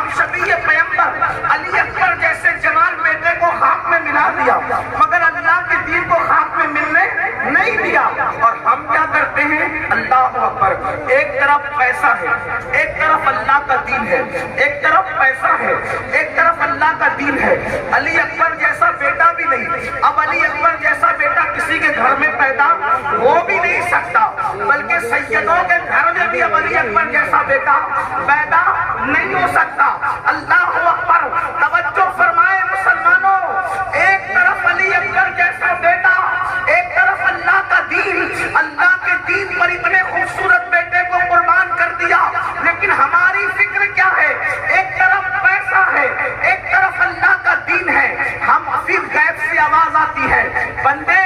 ہم شفیع پیغمبر علی اکبر جیسے جوان بیٹے کو خاک میں ملا دیا، مگر اللہ کے دین کو خاک میں ملنے نہیں دیا۔ اور ہم کیا کرتے ہیں؟ اللہ اکبر، ایک طرف پیسہ ہے، ایک طرف اللہ کا دین ہے، ایک طرف پیسہ ہے، ایک طرف اللہ کا دین ہے۔ علی اکبر جیسا بیٹا بھی نہیں، اب علی اکبر جیسا بیٹا کسی کے گھر میں پیدا ہو بھی نہیں سکتا، بلکہ سیدوں کے گھر میں بھی اب علی اکبر جیسا بیٹا پیدا نہیں ہو سکتا۔ اللہ اکبر، توجہ فرمائے مسلمانوں، ایک طرف علی اکبر جیسا بیٹا، ایک طرف اللہ کا دین، اللہ کے دین پر اتنے خوبصورت بیٹے کو قربان کر دیا، لیکن ہماری فکر کیا ہے؟ ایک طرف پیسہ ہے، ایک طرف اللہ کا دین ہے۔ ہم پھر غیب سے آواز آتی ہے، بندے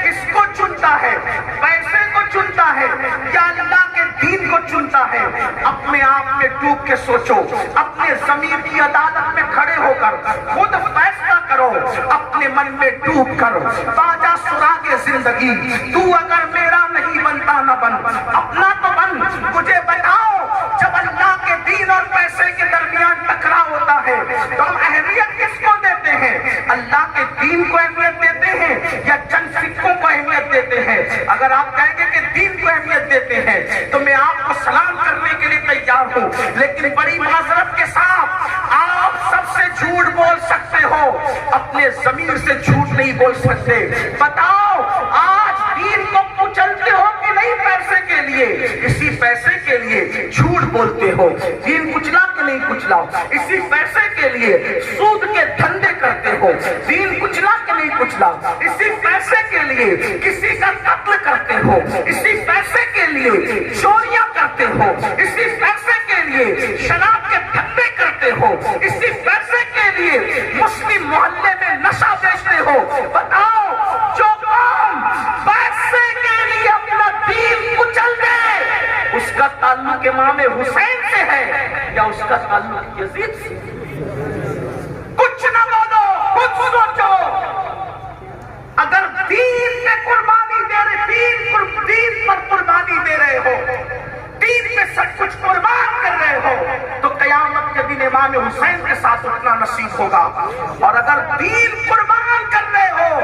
کس کو چنتا ہے؟ پیسے کو چنتا ہے یا اللہ کے دین کو چنتا ہے؟ اپنے آپ میں ڈوب کے سوچو، اپنے ضمیر کی عدالت میں کھڑے ہو کر خود فیصلہ کرو، اپنے من میں ڈوب کر باجا سراغ زندگی، تو اگر میرا نہیں بنتا نہ بن، اپنا تو بن۔ مجھے بتاؤ، جب اللہ کے دین اور پیسے کے درمیان ٹکراؤ ہوتا ہے تو ہم اہمیت کس کو دیتے ہیں؟ اللہ کے دین کو اہمیت دیتے ہیں یا چند سکوں کو اہمیت دیتے ہیں؟ اگر آپ کہیں گے کہ دین کو اہمیت دیتے ہیں تو میں آپ کو سلام کرنے کے لیے تیار ہوں، لیکن بڑی معذرت کے ساتھ آپ سب سے جھوٹ بول سکتے ہو، اپنے ضمیر سے جھوٹ نہیں بول سکتے۔ بتاؤ، آج دین کو کچلتے ہو کہ نہیں پیسے کے لیے؟ اسی پیسے کے لیے جھوٹ بولتے ہو۔ دین کچلا کہ نہیں کچلا؟ اسی پیسے کے لیے سود کے دھندے کرتے ہو۔ دین کچلا کہ نہیں کچلا؟ اسی پیسے کے لیے کسی کا قتل کرتے ہو، اسی پیسے کے لیے چوریاں کرتے ہو، اسی پیسے کے لیے شراب کے دھندے کرتے ہو، اسی پیسے کے لیے مسلم محلے میں نشہ بیچتے ہو۔ بتاؤ، جو قوم پیسے کے لیے اپنا دین کچل دے، اس کا تعلق امام حسین سے ہے یا اس کا تعلق یزید سے؟ کچھ نہ بولو، کچھ سوچو۔ اگر دین پہ قربانی دے رہے، دین پر قربانی دے رہے ہو، دین پہ سب کچھ قربان کر رہے ہو، تو قیامت کے دن امام حسین کے ساتھ اٹھنا نصیب ہوگا۔ اور اگر دین قربان کر رہے ہو،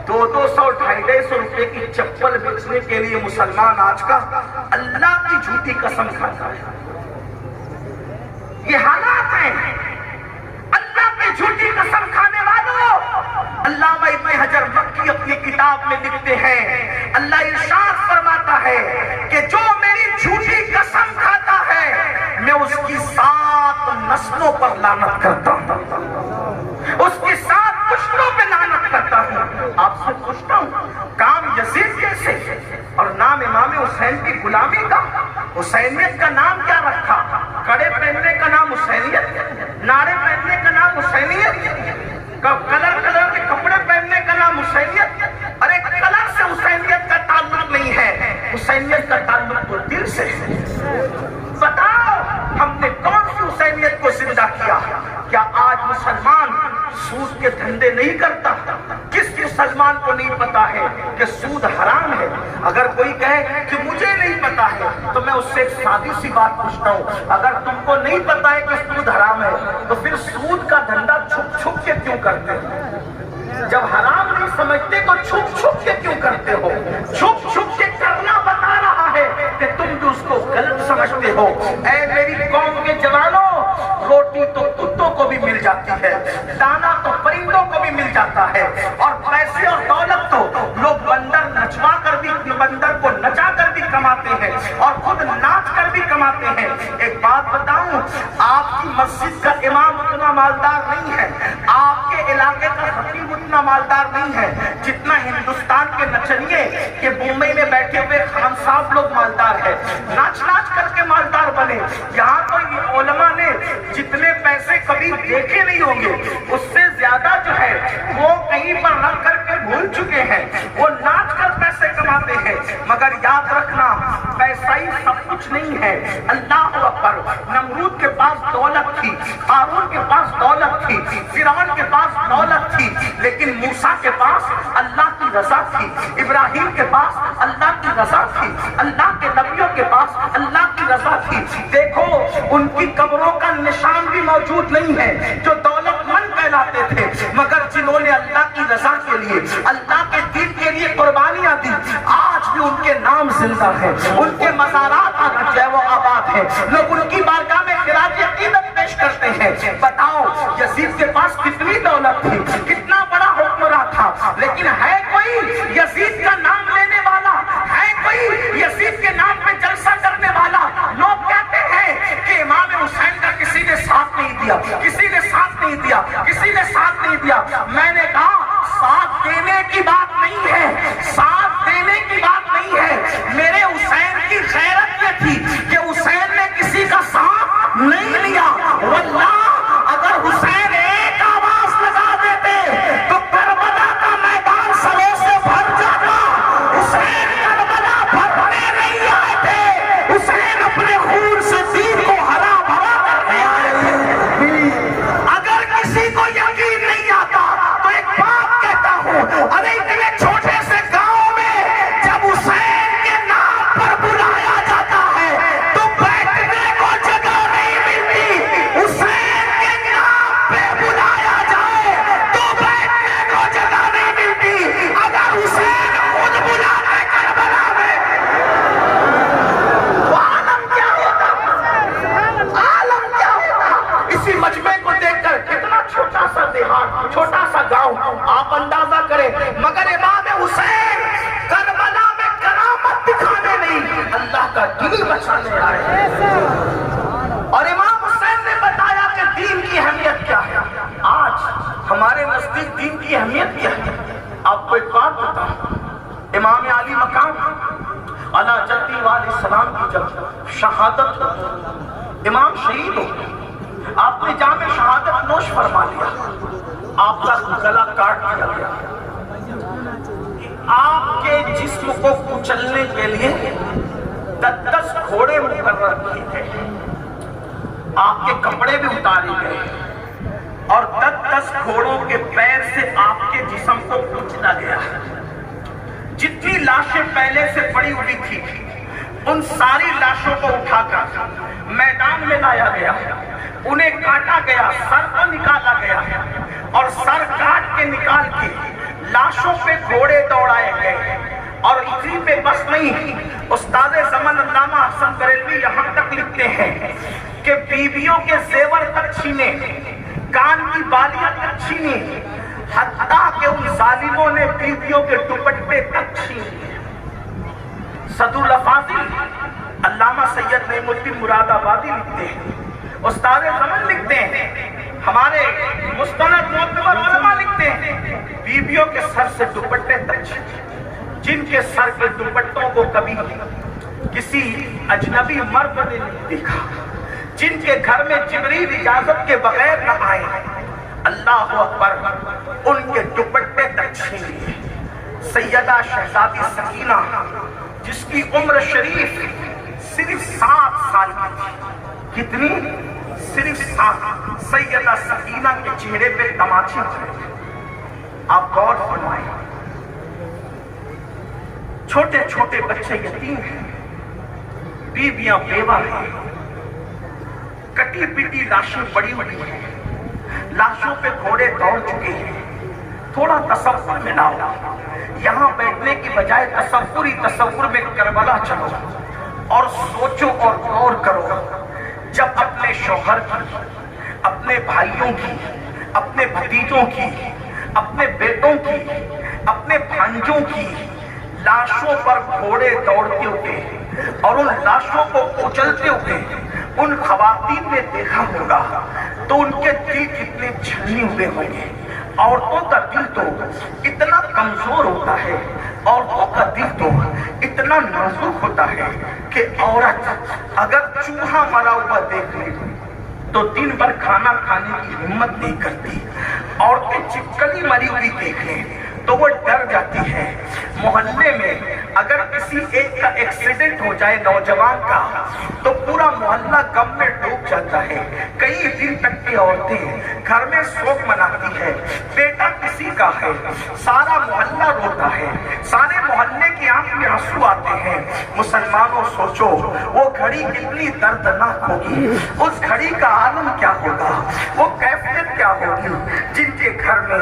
200 250 روپے کی چپل بیچنے کے لیے مسلمان آج کا اللہ کی جھوٹی قسم کھاتا ہے۔ یہ حالات ہیں اللہ کی جھوٹی قسم کھانے والوں۔ علامہ ابن حجر مکی اپنی کتاب میں لکھتے ہیں، اللہ ارشاد فرماتا ہے کہ جو میری جھوٹی قسم کھاتا ہے میں اس کی 7 نسلوں پر لعنت کرتا ہوں، اس کی 7 پشتوں پہ لعنت کرتا ہوں۔ آپ سے پوچھتا ہوں، کام یزید کیسے اور نام امام حسین کی غلامی کا؟ حسینیت کا نام کیا رکھا؟ کڑے پہننے کا نام حسینیت، نعرے پہننے کا نام حسینیت، کلر کے کپڑے پہننے کا نام حسینیت؟ ارے کلر سے حسینیت کا تعلق نہیں ہے، حسینیت کا تعلق تو دل سے ہے۔ بتاؤ، ہم نے کون سی حسینیت کو زندہ کیا؟ کیا آج مسلمان سود کے دھندے نہیں کرتا؟ کس مسلمان کو نہیں پتا ہے کہ سود حرام ہے؟ اگر کوئی کہے کہ مجھے نہیں پتا ہے تو میں اس سے ایک سادی سی بات پوچھتا ہوں، اگر تم کو نہیں پتا ہے کہ سود حرام ہے تو پھر سود کا دھندا چھپ چھپ کے کیوں کرتے ہو؟ جب حرام نہیں سمجھتے تو چھپ چھپ کے کیوں کرتے ہو؟ چھپ چھپ کے کرنا بتا رہا ہے کہ تم جو اس کو غلط سمجھتے ہو۔ اے میری قوم کے جوانوں، روٹی تو کتوں کو بھی مل جاتی ہے، دانا تو پرندوں کو بھی مل جاتا ہے، اور پیسے اور دولت تو لوگ بندر کو نچا کر بھی کماتے ہیں اور خود ناچ کر بھی کماتے ہیں۔ ایک بات بتاؤں، آپ کی مسجد کا امام اتنا مالدار نہیں ہے، آپ کے علاقے کا خطیب اتنا مالدار نہیں ہے جتنا ہندوستان کے نچنیے کہ بمبئی میں بیٹھے ہوئے خان صاحب لوگ مالدار ہے، ناچ ناچ کر کے مالدار بنے۔ یہاں تو علماء نے جتنے پیسے کبھی دیکھے نہیں ہوں گے اس سے زیادہ جو ہے وہ کہیں پر رکھ کر کے بھول چکے ہیں، وہ ناچ کر پیسے کماتے ہیں۔ مگر یاد رکھنا، پیسہ ہی سب کچھ نہیں ہے۔ اللہ اکبر، نمرود کے پاس دولت تھی، قارون کے پاس دولت تھی، فرعون کے پاس دولت تھی، لیکن موسیٰ کے پاس اللہ کی رضا تھی، ابراہیم کے پاس اللہ کی رضا تھی، اللہ کے نبیوں کے پاس اللہ کی رضا تھی۔ دیکھو ان کی قبروں کا نشان انسان بھی موجود نہیں ہے جو دولت مند کہلاتے تھے، مگر جنہوں نے اللہ کی رضا کے لیے، اللہ کے دین کے لیے قربانیاں دی، آج بھی ان کے نام زندہ ہیں، ان کے مزارات جو ہے وہ آباد ہیں، لوگ ان کی بارگاہ میں خراج عقیدت پیش کرتے ہیں۔ بتاؤ یزید کے پاس کتنی دولت تھی، کتنا بڑا حکمراں تھا، لیکن ہے کوئی یزید کا نام لینے والا؟ ہے کوئی یزید کے نام پہ جلسہ کرنے والا؟ لوگ کہتے ہیں کہ امام حسین کا کسی نے ساتھ نہیں دیا، کسی نے ساتھ نہیں دیا، کسی نے ساتھ نہیں دیا۔ میں نے کہا ساتھ دینے کی بات نہیں ہے، ساتھ دینے کی بات نہیں ہے، میرے حسین کی غیرت یہ تھی کہ حسین نے کسی کا ساتھ نہیں لیا۔ واللہ اگر حسین ایک آواز لگا دیتے تو کربلا کا میدان سروں سے بھر جاتا۔ حسین کربلا بھرنے نہیں آئے تھے، حسین اپنے خون سے دین کو ہرا بھرا کرنے آئے تھے۔ اگر کسی کو یقین نہیں آتا تو ایک بات کہتا ہوں، ارے اتنے چھوٹے سے گاؤں میں جب حسین کے نام پر بلایا جاتا ہے تو بیٹھنے کو جگہ نہیں ملتی، حسین کے نام پہ بلایا جائے تو بیٹھنے کو جگہ نہیں ملتی۔ اگر حسین خود بلاتے کربلا میں تو عالم کیا ہوتا، عالم کیا ہوتا۔ اسی مجمع کو دیکھ کر کتنا چھوٹا سا دیہات، چھوٹا سا گاؤں، آپ اندازہ کریں، مگر امام حسین کربلا میں کرامت دکھانے نہیں، اللہ کا دل بچانے آئے۔ اور امام حسین نے بتایا کہ دین کی اہمیت کیا ہے۔ آج ہمارے نزدیک دین کی اہمیت کیا ہے؟ آپ کو ایک بات بتاؤں، امام علی مقام علی جدی علیہ السلام کی جب شہادت ہوئی، امام شہید ہو، آپ نے جام شہادت نوش فرما لیا، آپ کا گلا کاٹ دیا گیا، آپ کے جسم کو کچلنے کے لیے 10 گھوڑے مقرر کیے گئے، آپ کے کپڑے بھی اتارے گئے اور 10 گھوڑوں کے پیر سے آپ کے جسم کو کچلا گیا۔ جتنی لاشیں پہلے سے پڑی ہوئی تھی ان ساری لاشوں کو اٹھا کر میدان میں لایا گیا، انہیں کاٹا گیا، سر کو نکالا گیا اور سر کاٹ کے نکال کے لاشوں پہ گھوڑے دوڑائے گئے۔ اور اسی پہ بس نہیں، استاد زمن علامہ حسن بریلوی یہاں تک لکھتے ہیں کہ بیویوں کے زیور تک چھینے، کان کی بالیاں تک چھینی، حتیٰ کہ ان ظالموں نے بیویوں کے دوپٹے تک چھینے۔ صدر الافاضل علامہ سید نعیم الدین مراد آبادی لکھتے ہیں، استاد زمن لکھتے ہیں، ہمارے مستند معتبر علماء لکھتے ہیں، بیویوں کے سر سے دوپٹے تک چھینے، جن کے سر کے دوپٹوں کو کبھی کسی اجنبی مرد نے نہیں دیکھا، جن کے گھر میں جبریل اجازت کے بغیر نہ آئے، اللہ اکبر، ان کے دوپٹے تک چھین لیے۔ سیدہ شہزادی سکینہ جس کی عمر شریف صرف 7 سال کی تھی، کتنی؟ صرف 7۔ سیدہ سکینہ کے چہرے پہ تماچے تھے، آپ غور فرمائیں، چھوٹے چھوٹے بچے یتیم ہیں، بیویاں بیوہ ہیں، کٹی پٹی لاشیں پڑی ہوئی ہیں، لاشوں پہ گھوڑے دوڑ چکے ہیں۔ تھوڑا تصور میں لاؤ، یہاں بیٹھنے کی بجائے تصور میں کربلا چلو اور سوچو اور غور کرو، جب اپنے شوہر کی، اپنے بھائیوں کی، اپنے بھتیجوں کی، اپنے بیٹوں کی، اپنے بھانجوں کی لاشوں پر گھوڑے دوڑتے ہوئے اور ان لاشوں کو کچلتے ہوئے ان خواتین نے دیکھا ہوگا تو ان کے دل کتنے چھلنی ہوئے ہوں گے۔ عورتوں کا دل تو اتنا کمزور ہوتا ہے، عورتوں کا دل تو اتنا نازک ہوتا ہے کہ عورت اگر چوہا مرا ہوا دیکھ لے تو دن بھر کھانا کھانے کی ہمت نہیں کرتی، عورتیں چپکلی مری ہوئی دیکھ لیں تو وہ ڈر جاتی ہے۔ محلے میں اگر کسی ایک کا ایکسیڈنٹ ہو جائے نوجوان کا تو پورا محلہ غم میں ڈوب جاتا ہے، کئی دن تک کی عورتیں گھر میں شوق مناتی ہے، بیٹا کسی کا ہے، سارا محلہ روتا ہے، سارے محلے کی آنکھ میں آنسو آتے ہیں۔ مسلمانوں سوچو وہ گھڑی کتنی دردناک ہوگی، اس گھڑی کا عالم کیا ہوگا، وہ کیفیت کیا ہوگی جن کے گھر میں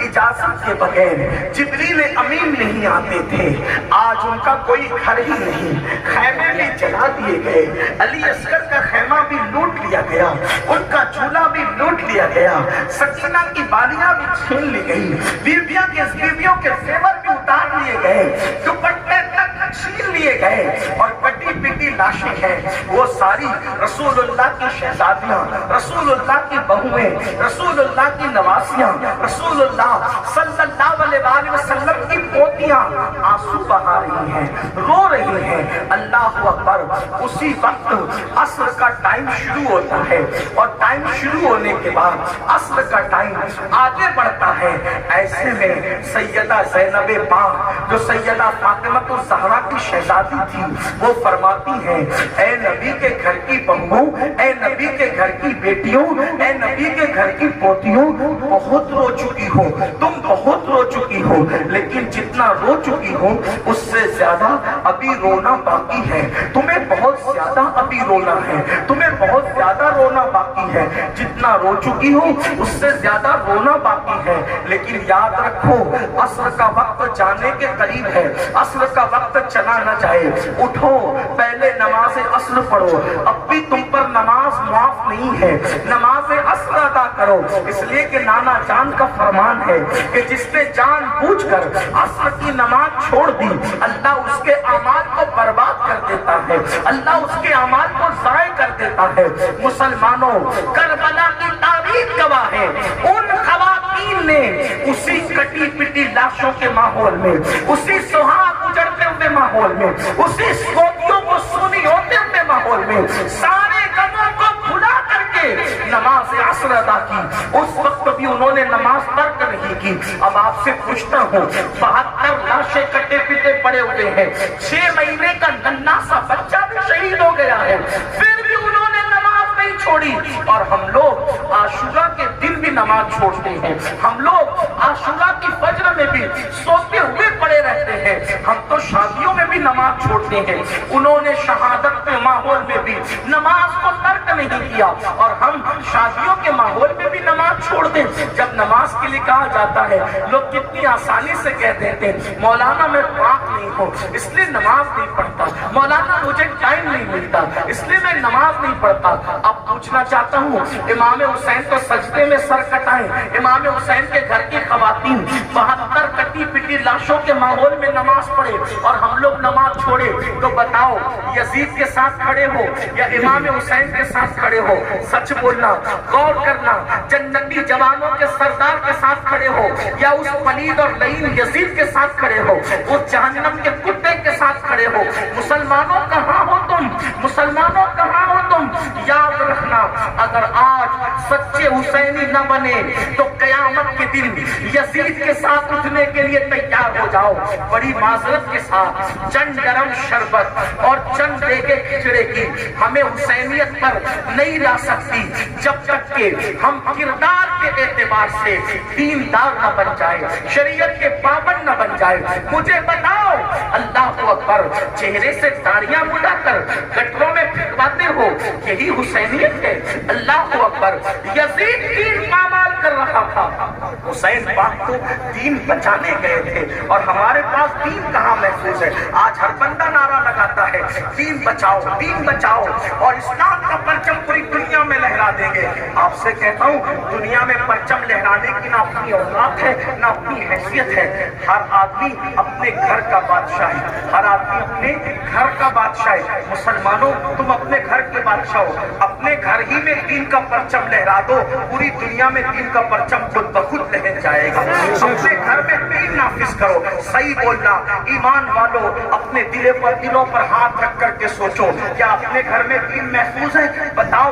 اجازت کے بغیر جبریل امین نہیں آتے تھے۔ آج ان کا کوئی گھر ہی نہیں، خیمے بھی جلا دیے گئے، علی اصغر کا خیمہ بھی لوٹ لیا گیا، ان کا جھولا بھی لوٹ لیا گیا، سکینہ کی بالیاں بھی چھین لی گئی، بیویوں کے زیور بھی اتار لیے گئے، دوپٹے تک چھین لیے گئے، اور کٹی پٹی لاشیں ہیں وہ ساری رسول اللہ کی شہزادیاں، رسول اللہ کی بہویں، رسول اللہ کی نواسیاں، رسول اللہ صلی اللہ علیہ وسلم کی پوتیاں آنسو بہا رہی ہیں، رو رہی ہیں۔ اللہ اکبر۔ اسی وقت عصر کا ٹائم شروع ہوتا ہے، اور ٹائم شروع ہونے کے بعد عصر کا ٹائم آگے بڑھتا ہے۔ ایسے میں سیدہ زینب پاک جو سیدہ فاطمہ الزہرا کی شہزادی تھی، وہ فرماتی ہیں اے نبی کے گھر کی بہوؤں، اے نبی کے گھر کی بیٹیوں، اے نبی کے گھر کی پوتیوں، بہت رو چکی ہو، تم بہت رو چکی ہو، لیکن جتنا رو چکی ہو اس سے زیادہ ابھی رونا باقی ہے، تمہیں بہت زیادہ ابھی رونا ہے، تمہیں بہت زیادہ رونا باقی ہے، جتنا رو چکی ہو اس سے زیادہ رونا باقی ہے۔ لیکن یاد رکھو عصر کا وقت جانے کے قریب ہے، عصر کا وقت چلا نہ جائے، اٹھو پہلے نماز عصر پڑھو، اب بھی تم پر نماز معاف نہیں ہے، نماز عصر ادا کرو، اس لیے کہ نانا جان کا فرمان ہے کہ جس نے جان بوجھ کر عصر کی نماز چھوڑ دی، اللہ اس کے اعمال کو برباد کر دیتا ہے، اللہ اس کے اعمال کو ضائع کر دیتا ہے۔ مسلمانوں، کربلا کی تاریخ گواہ ہے، ان خواتین نے اسی کٹی پٹی لاشوں کے ماحول میں، اسی سہاگ اجڑتے ہوئے ماحول میں، اسی گوتیوں کو سونی ہوتے ہوئے ماحول میں سارے غموں کو بھلا کر کے نماز عصر ادا کی۔ اس وقت بھی انہوں نے نماز ترک نہیں کی۔ اب آپ سے پوچھتا ہوں، 72 لاشیں کٹے پٹے پڑے ہوئے ہیں، 6 مہینے کا ننھا سا بچہ بھی شہید ہو گیا ہے، پھر بھی انہوں نے نماز نہیں چھوڑی۔ اور ہم لوگ عاشورہ کے دن بھی نماز چھوڑتے ہیں، ہم لوگ عاشورہ کی فجر میں بھی سوتے ہوئے پڑے رہتے ہیں، ہم تو شادیوں میں بھی نماز چھوڑتے ہیں۔ انہوں نے شہادت کے ماحول میں بھی نماز کو ترک نہیں کیا، اور ہم شادیوں کے ماحول میں بھی نماز چھوڑ دیں۔ جب نماز کے لیے کہا جاتا ہے، لوگ کتنی آسانی سے کہہ دیتے ہیں مولانا میں پاک نہیں ہوں اس لیے نماز نہیں پڑھتا، مولانا مجھے ٹائم نہیں ملتا اس لیے میں نماز نہیں پڑھتا۔ اب پوچھنا چاہتا ہوں، امام حسین کو سجدے میں سر کٹائیں، امام حسین کے گھر کی خواتین 72 کٹی پٹی لاشوں کے ماحول میں نماز پڑھے اور ہم لوگ نماز چھوڑے، تو بتاؤ یزید کے ساتھ کھڑے ہو یا امام حسین کے ساتھ کھڑے ہو؟ سچ بولنا، غور کرنا، جنتی جوانوں کے سردار کے ساتھ کھڑے ہو یا اس پلید اور لعین یزید کے ساتھ کھڑے ہو، اس جہنم کے کتے کے ساتھ کھڑے ہو؟ مسلمانوں کہاں ہو تم؟ مسلمانوں کہاں ہو تم؟ یاد رکھنا، اگر آج سچے حسینی نہ بنے تو قیامت کے دن یزید کے ساتھ اٹھنے کے لیے تیار ہو جاؤ۔ بڑی معذرت کے ساتھ چند گرم شربت اور چند دیگے کھچڑے کی ہمیں حسینیت پر نہیں لا سکتی جب تک کہ ہم کردار کے اعتبار سے دیندار نہ بن جائے، شریعت کے پابند نہ بن جائے۔ مجھے بتاؤ، اللہ اکبر، چہرے سے داڑیاں مڈا کر گٹروں میں پھینکواتے ہو، یہی حسینیت ہے؟ اللہ اکبر۔ یزید دین پامال کر رہا تھا، حسین پاک تو دین بچانے گئے تھے، اور ہمارے پاس دین کہاں محفوظ ہے؟ آج ہر بندہ نعرہ لگاتا ہے دین بچاؤ، دین بچاؤ، اور اسلام کا پرچم پوری دنیا میں لہرا دیں گے۔ آپ سے کہتا ہوں، دنیا میں پرچم لہرانے کی نہ اپنی اوقات ہے نہ اپنی حیثیت ہے۔ ہر آدمی اپنے گھر کا بادشاہ ہے، ہر آدمی اپنے گھر کا بادشاہ ہے۔ مسلمانوں، تم اپنے گھر کے بادشاہ ہو، اپنے گھر ہی میں دین کا پرچم لہرا دو، پوری دنیا میں دین کا پرچم خود بخود لہر جائے گا۔ اپنے گھر میں دین نافذ کرو، صحیح بولنا۔ ایمان والو، اپنے دلوں پر ہاتھ رکھ کر کے سوچو، کیا اپنے گھر میں دین محفوظ ہے؟ بتاؤ